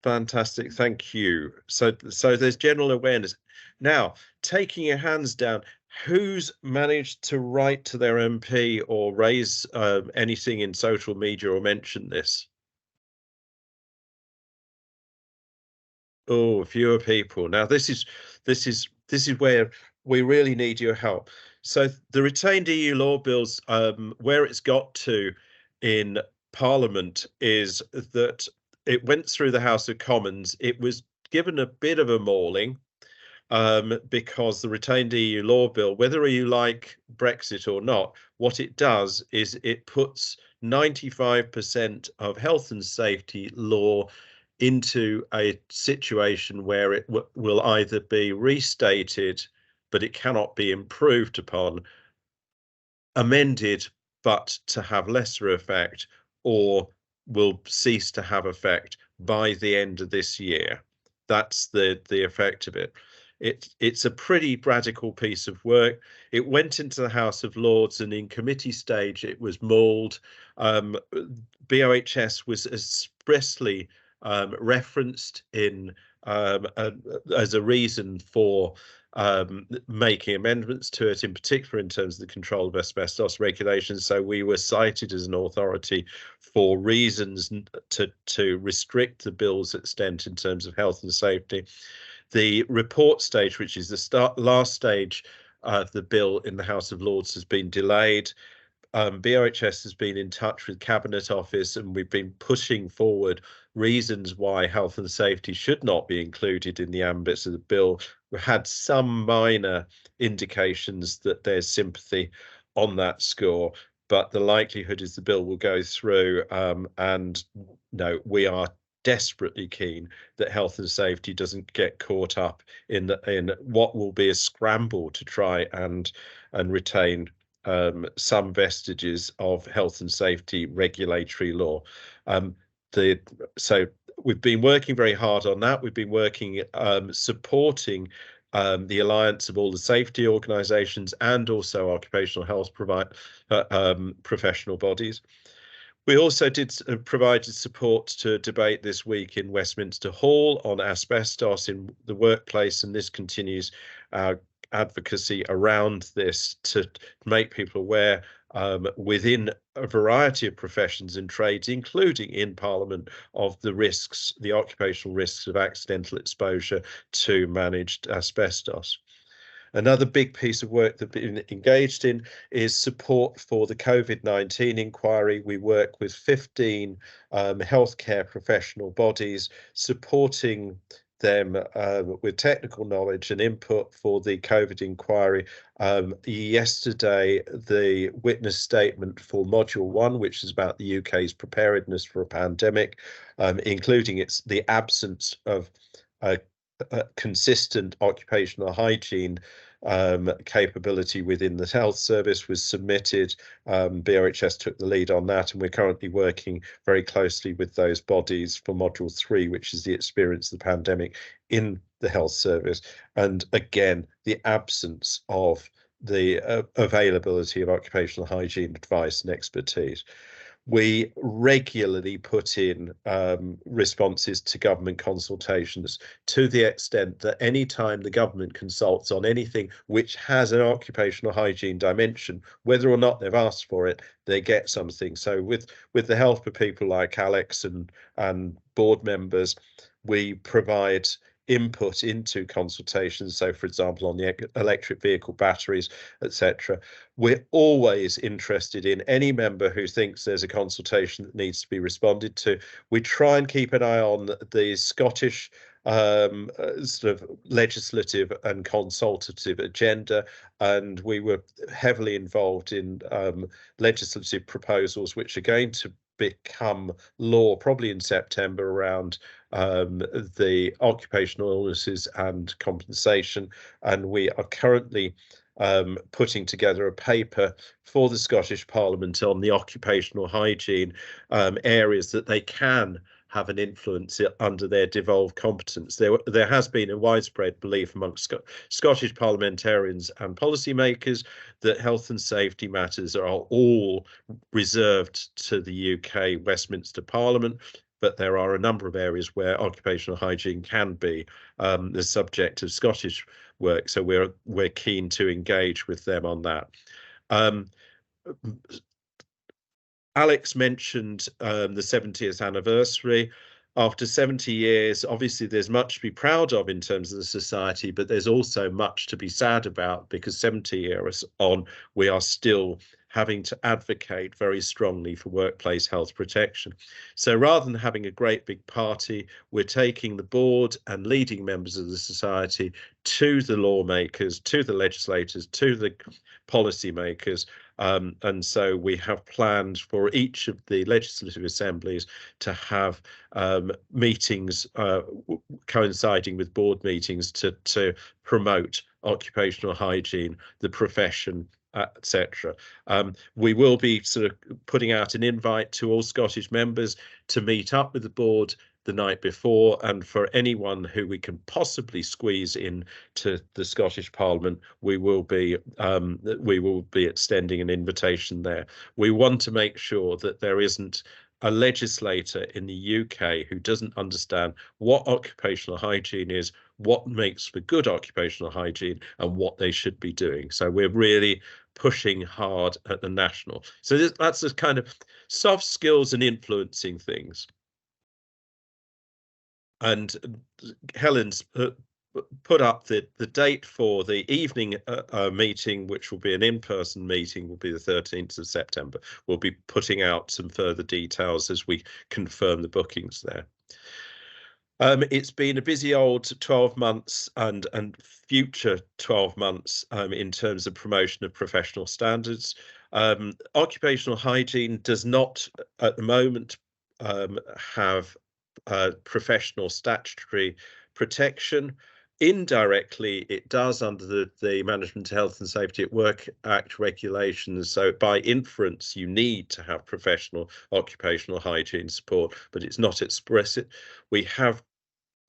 Speaker 7: Fantastic, thank you. So there's general awareness. Now, taking your hands down, who's managed to write to their MP or raise anything in social media or mention this? Oh, fewer people. Now this is where we really need your help. So the retained EU law bills, where it's got to in Parliament is that it went through the House of Commons. It was given a bit of a mauling because the retained EU law bill, whether you like Brexit or not, what it does is it puts 95% of health and safety law into a situation where it will either be restated, but it cannot be improved upon, amended, but to have lesser effect, or will cease to have effect by the end of this year. That's the effect of it. It's a pretty radical piece of work. It went into the House of Lords, and in committee stage it was mauled. BOHS was expressly referenced in as a reason for making amendments to it, in particular in terms of the control of asbestos regulations. So we were cited as an authority for reasons to restrict the bill's extent in terms of health and safety. The report stage, which is the last stage of the bill in the House of Lords, has been delayed. BOHS has been in touch with Cabinet Office, and we've been pushing forward reasons why health and safety should not be included in the ambits of the bill. We've had some minor indications that there's sympathy on that score, but the likelihood is the bill will go through, and no, we are desperately keen that health and safety doesn't get caught up in what will be a scramble to try and retain some vestiges of health and safety regulatory law. So we've been working very hard on that. We've been working supporting the alliance of all the safety organisations and also occupational health professional bodies. We also provided support to a debate this week in Westminster Hall on asbestos in the workplace, and this continues our advocacy around this to make people aware within a variety of professions and trades, including in Parliament, of the risks, the occupational risks of accidental exposure to managed asbestos. Another big piece of work that we've been engaged in is support for the COVID-19 inquiry. We work with 15 healthcare professional bodies, supporting them with technical knowledge and input for the COVID inquiry. Yesterday, the witness statement for Module 1, which is about the UK's preparedness for a pandemic, including the absence of consistent occupational hygiene capability within the health service, was submitted. BOHS took the lead on that, and we're currently working very closely with those bodies for Module 3, which is the experience of the pandemic in the health service, and again the absence of the availability of occupational hygiene advice and expertise. We regularly put in responses to government consultations, to the extent that any time the government consults on anything which has an occupational hygiene dimension, whether or not they've asked for it, they get something. So with the help of people like Alex and board members, we provide input into consultations. So, for example, on the electric vehicle batteries, etc. We're always interested in any member who thinks there's a consultation that needs to be responded to. We try and keep an eye on the Scottish sort of legislative and consultative agenda, and we were heavily involved in legislative proposals which are going to become law probably in September around the occupational illnesses and compensation, and we are currently putting together a paper for the Scottish Parliament on the occupational hygiene areas that they can have an influence under their devolved competence. There has been a widespread belief amongst Scottish parliamentarians and policymakers that health and safety matters are all reserved to the UK Westminster Parliament, but there are a number of areas where occupational hygiene can be the subject of Scottish work. So we're keen to engage with them on that. Alex mentioned the 70th anniversary. After 70 years, obviously there's much to be proud of in terms of the society, but there's also much to be sad about, because 70 years on, we are still having to advocate very strongly for workplace health protection. So rather than having a great big party, we're taking the board and leading members of the society to the lawmakers, to the legislators, to the policymakers. And so we have planned for each of the legislative assemblies to have meetings coinciding with board meetings to promote occupational hygiene, the profession, etc. We will be sort of putting out an invite to all Scottish members to meet up with the board the night before, and for anyone who we can possibly squeeze in to the Scottish Parliament, we will be extending an invitation there. We want to make sure that there isn't a legislator in the UK who doesn't understand what occupational hygiene is, what makes for good occupational hygiene, and what they should be doing. So we're really pushing hard at the national. So that's the kind of soft skills and influencing things. And Helen's put up the date for the evening meeting, which will be an in-person meeting, will be the 13th of September. We'll be putting out some further details as we confirm the bookings there. It's been a busy old 12 months and future 12 months in terms of promotion of professional standards. Occupational hygiene does not at the moment have professional statutory protection. Indirectly, it does under the Management Health and Safety at Work Act regulations. So by inference, you need to have professional occupational hygiene support, but it's not explicit. We have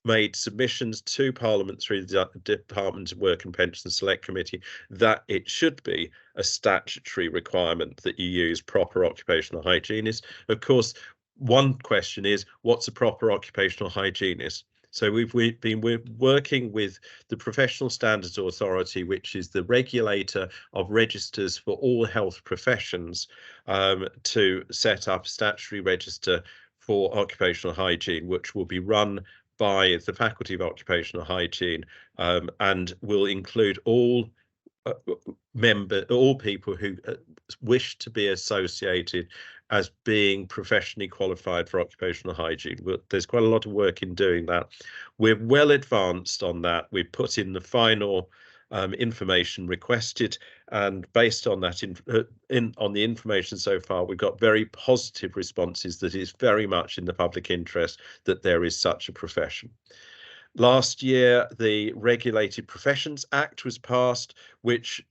Speaker 7: made submissions to Parliament through the Department of Work and Pension Select Committee that it should be a statutory requirement that you use proper occupational hygienists. Of course, one question is, what's a proper occupational hygienist? So we've been working with the Professional Standards Authority, which is the regulator of registers for all health professions, to set up a statutory register for occupational hygiene, which will be run by the Faculty of Occupational Hygiene, and will include all people who wish to be associated as being professionally qualified for occupational hygiene. There's quite a lot of work in doing that. We're well advanced on that. We've put in the final information requested, and based on that on the information so far, we've got very positive responses that is very much in the public interest that there is such a profession. Last year, the Regulated Professions Act was passed, which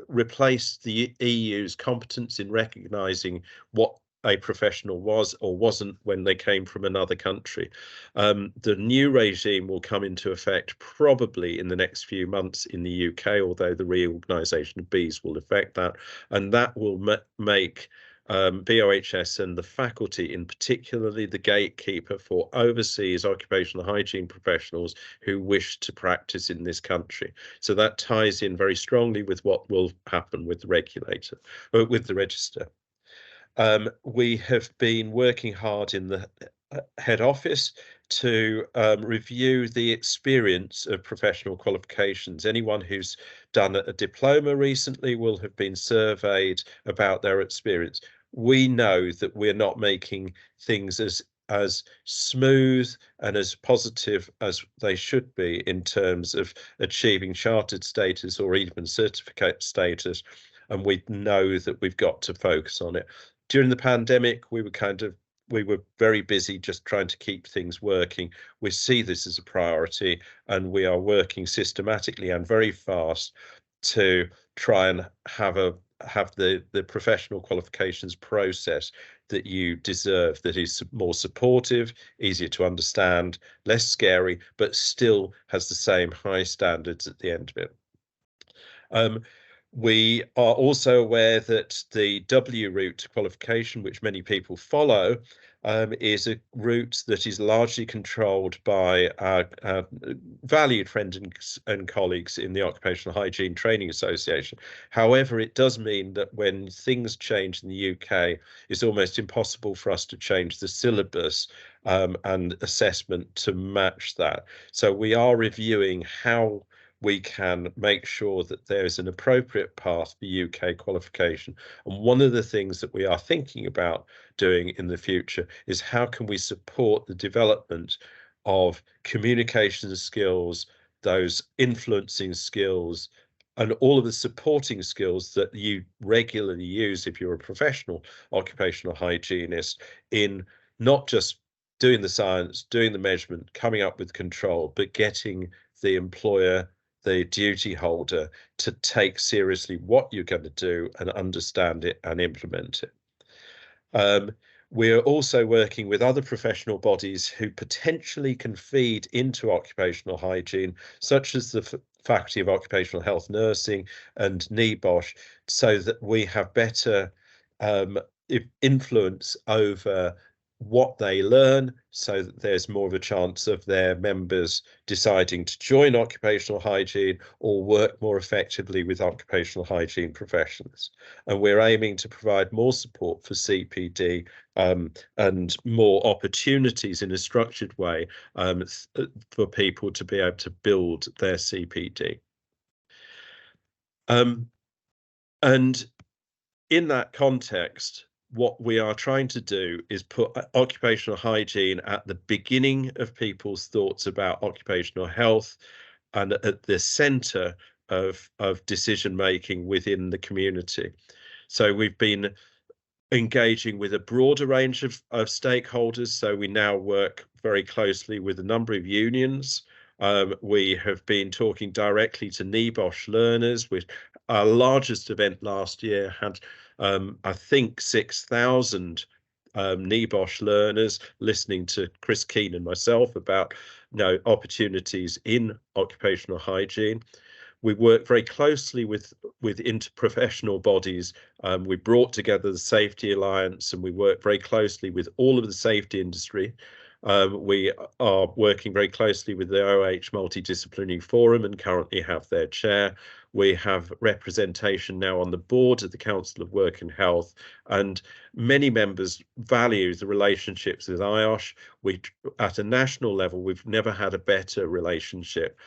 Speaker 7: replaced the EU's competence in recognising what a professional was or wasn't when they came from another country. The new regime will come into effect probably in the next few months in the UK, although the reorganisation of BOHS will affect that, and that will make BOHS and the faculty, in particularly the gatekeeper for overseas occupational hygiene professionals who wish to practice in this country. So that ties in very strongly with what will happen with the regulator, with the register. We have been working hard in the head office to review the experience of professional qualifications. Anyone who's done a diploma recently will have been surveyed about their experience. We know that we're not making things as smooth and as positive as they should be in terms of achieving chartered status or even certificate status, and we know that we've got to focus on it. During the pandemic, we were very busy just trying to keep things working. We see this as a priority, and we are working systematically and very fast to try and have the professional qualifications process that you deserve, that is more supportive, easier to understand, less scary, but still has the same high standards at the end of it. We are also aware that the W route qualification, which many people follow, is a route that is largely controlled by our valued friends and colleagues in the Occupational Hygiene Training Association. However, it does mean that when things change in the UK, it's almost impossible for us to change the syllabus and assessment to match that. So we are reviewing how we can make sure that there is an appropriate path for UK qualification. And one of the things that we are thinking about doing in the future is how can we support the development of communication skills, those influencing skills, and all of the supporting skills that you regularly use if you're a professional occupational hygienist in not just doing the science, doing the measurement, coming up with control, but getting the employer, the duty holder, to take seriously what you're going to do and understand it and implement it. We're also working with other professional bodies who potentially can feed into occupational hygiene, such as the Faculty of Occupational Health Nursing and BOHS, so that we have better influence over what they learn, so that there's more of a chance of their members deciding to join occupational hygiene or work more effectively with occupational hygiene professions. And we're aiming to provide more support for CPD and more opportunities in a structured way for people to be able to build their CPD. And in that context, what we are trying to do is put occupational hygiene at the beginning of people's thoughts about occupational health and at the center of decision making within the community. So we've been engaging with a broader range of stakeholders. So we now work very closely with a number of unions. We have been talking directly to BOHS learners. Our largest event last year had I think 6,000 BOHS learners listening to Chris Keane and myself about opportunities in occupational hygiene. We work very closely with interprofessional bodies. We brought together the Safety Alliance, and we work very closely with all of the safety industry. We are working very closely with the OH Multidisciplinary Forum and currently have their chair. We have representation now on the board of the Council of Work and Health, and many members value the relationships with IOSH. At a national level, we've never had a better relationship,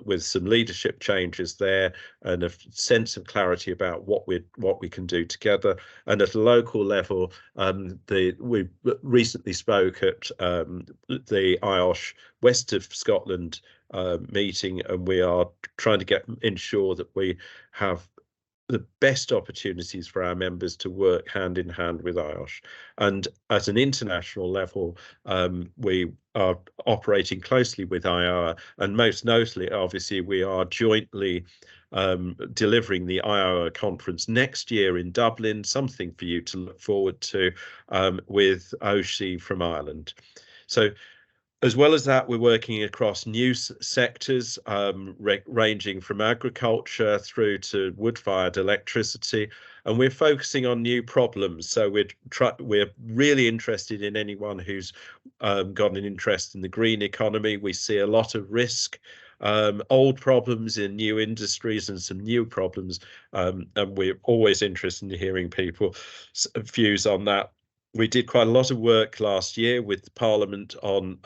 Speaker 7: with some leadership changes there and a sense of clarity about what we can do together. And at a local level, we recently spoke at the IOSH West of Scotland meeting, and we are trying to ensure that we have the best opportunities for our members to work hand in hand with IOSH. And at an international level, we are operating closely with IOA, and most notably, obviously, we are jointly delivering the IOA conference next year in Dublin, something for you to look forward to, with OSHE from Ireland. So as well as that, we're working across new sectors, ranging from agriculture through to wood-fired electricity, and we're focusing on new problems. So we're really interested in anyone who's got an interest in the green economy. We see a lot of risk, old problems in new industries and some new problems, and we're always interested in hearing people's views on that. We did quite a lot of work last year with Parliament on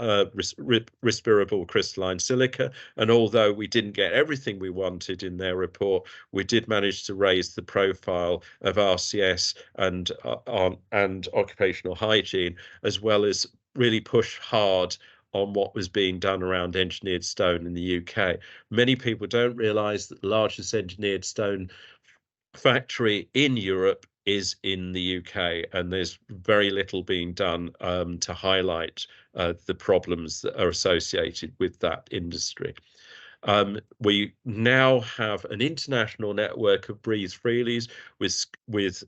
Speaker 7: respirable crystalline silica, and although we didn't get everything we wanted in their report, we did manage to raise the profile of RCS and occupational hygiene, as well as really push hard on what was being done around engineered stone in the UK. Many people don't realise that the largest engineered stone factory in Europe is in the UK, and there's very little being done to highlight the problems that are associated with that industry. We now have an international network of Breathe Freelys with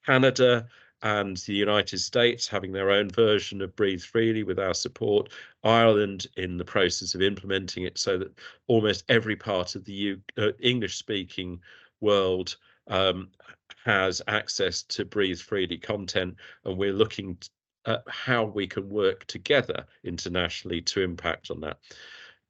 Speaker 7: Canada and the United States having their own version of Breathe Freely with our support, Ireland in the process of implementing it, so that almost every part of the English-speaking world has access to Breathe Freely content, and we're looking at how we can work together internationally to impact on that.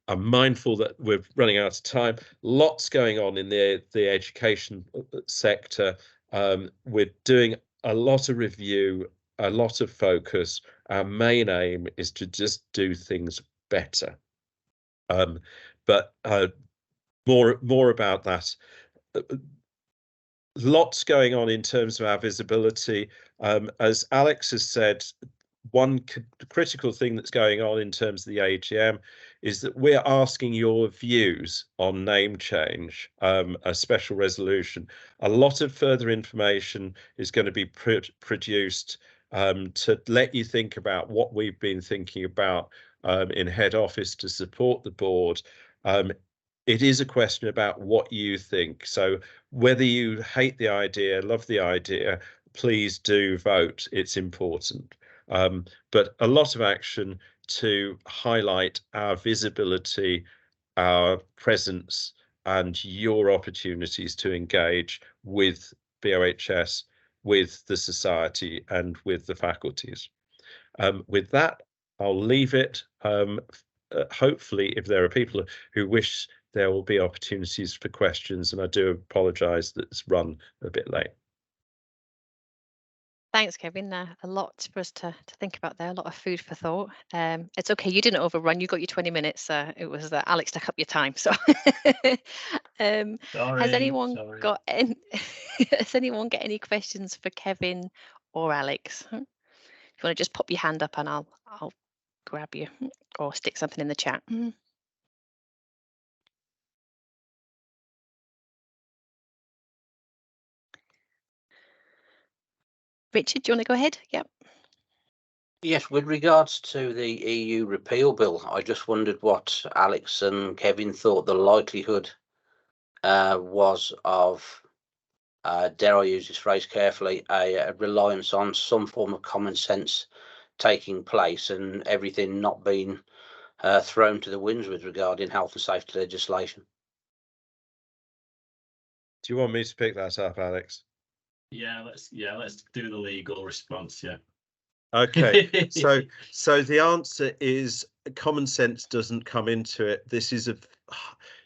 Speaker 7: I'm mindful that we're running out of time. Lots going on in the education sector. We're doing a lot of review, a lot of focus. Our main aim is to just do things better. But more about that. Lots going on in terms of our visibility. As Alex has said, one critical thing that's going on in terms of the AGM is that we're asking your views on name change, a special resolution. A lot of further information is going to be produced to let you think about what we've been thinking about in head office to support the board. It is a question about what you think. So whether you hate the idea, love the idea, please do vote. It's important. But a lot of action to highlight our visibility, our presence, and your opportunities to engage with BOHS with the society and with the faculties. With that, I'll leave it. Hopefully, if there are people who wish, there will be opportunities for questions, and I do apologise that it's run a bit late.
Speaker 1: Thanks, Kevin. A lot for us to think about there, a lot of food for thought. It's okay, you didn't overrun, you got your 20 minutes. It was Alex took up your time. So has anyone
Speaker 2: Sorry.
Speaker 1: got has anyone got any questions for Kevin or Alex? If you want to just pop your hand up and I'll grab you, or stick something in the chat. Richard, do you want to go ahead? Yep.
Speaker 8: Yes, with regards to the EU repeal bill, I just wondered what Alex and Kevin thought the likelihood was of, dare I use this phrase carefully, a reliance on some form of common sense taking place and everything not being thrown to the winds with regarding health and safety legislation.
Speaker 7: Do you want me to pick that up, Alex?
Speaker 2: Yeah, let's do the legal response. Yeah.
Speaker 7: Okay, so the answer is common sense doesn't come into it. This is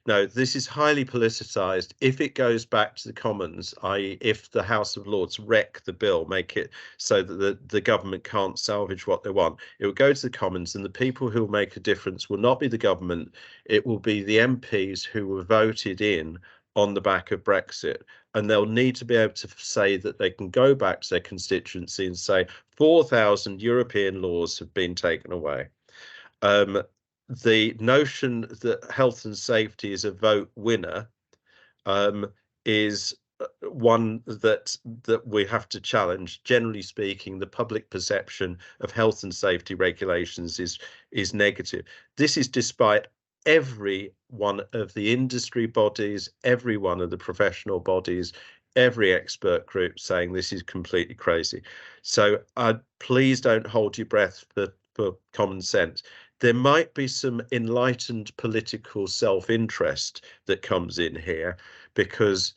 Speaker 7: this is highly politicized. If it goes back to the Commons, i.e. if the House of Lords wreck the bill, make it so that the government can't salvage what they want, it will go to the Commons, and the people who will make a difference will not be the government, it will be the MPs who were voted in on the back of Brexit. And they'll need to be able to say that they can go back to their constituency and say 4,000 European laws have been taken away. The notion that health and safety is a vote winner is one that we have to challenge. Generally speaking, the public perception of health and safety regulations is negative. This is despite every one of the industry bodies, every one of the professional bodies, every expert group saying this is completely crazy. So please don't hold your breath for common sense. There might be some enlightened political self-interest that comes in here, because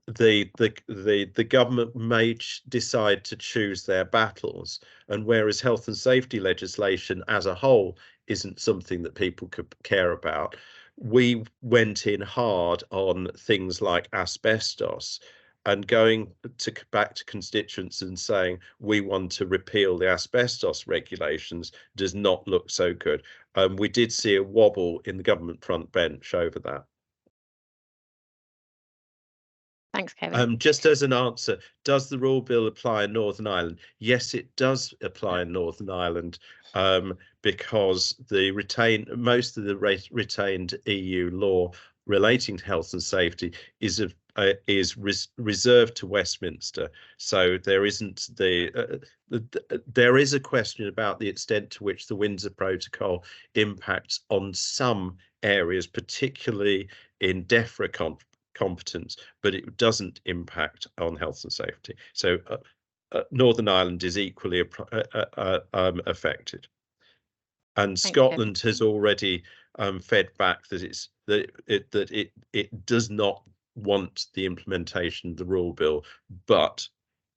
Speaker 7: the government may decide to choose their battles, and whereas health and safety legislation as a whole isn't something that people could care about, we went in hard on things like asbestos, and going back to constituents and saying we want to repeal the asbestos regulations does not look so good. We did see a wobble in the government front bench over that.
Speaker 1: Thanks, Kevin.
Speaker 7: Just as an answer, does the rule bill apply in Northern Ireland? Yes, it does apply in Northern Ireland, because most of the retained EU law relating to health and safety is reserved to Westminster. So there isn't there is a question about the extent to which the Windsor Protocol impacts on some areas, particularly in DEFRA competence, but it doesn't impact on health and safety. So Northern Ireland is equally affected, and Scotland has already fed back that it does not want the implementation of the rule bill, but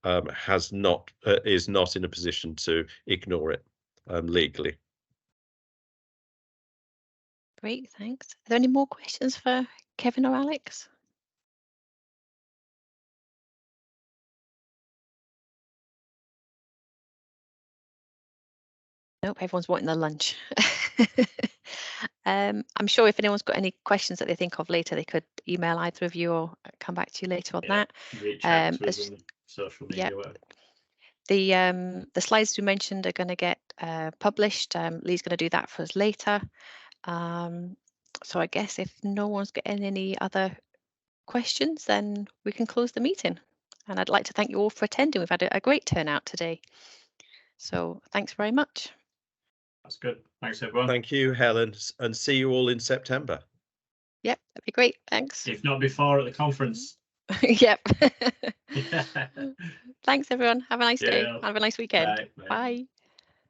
Speaker 7: is not in a position to ignore it legally.
Speaker 1: Great, thanks. Are there any more questions for Kevin or Alex? Nope, everyone's wanting their lunch. I'm sure if anyone's got any questions that they think of later, they could email either of you or come back to you later on that.
Speaker 2: Reach out to us on social media.
Speaker 1: The slides we mentioned are going to get published. Lee's going to do that for us later. So I guess if no one's getting any other questions, then we can close the meeting. And I'd like to thank you all for attending. We've had a great turnout today. So thanks very much.
Speaker 2: That's good. Thanks, everyone.
Speaker 7: Thank you, Helen, and see you all in September.
Speaker 1: Yep, that'd be great. Thanks.
Speaker 2: If not before, at the conference.
Speaker 1: Yep. Thanks, everyone. Have a nice day. Have a nice weekend.
Speaker 2: Bye.
Speaker 1: Bye.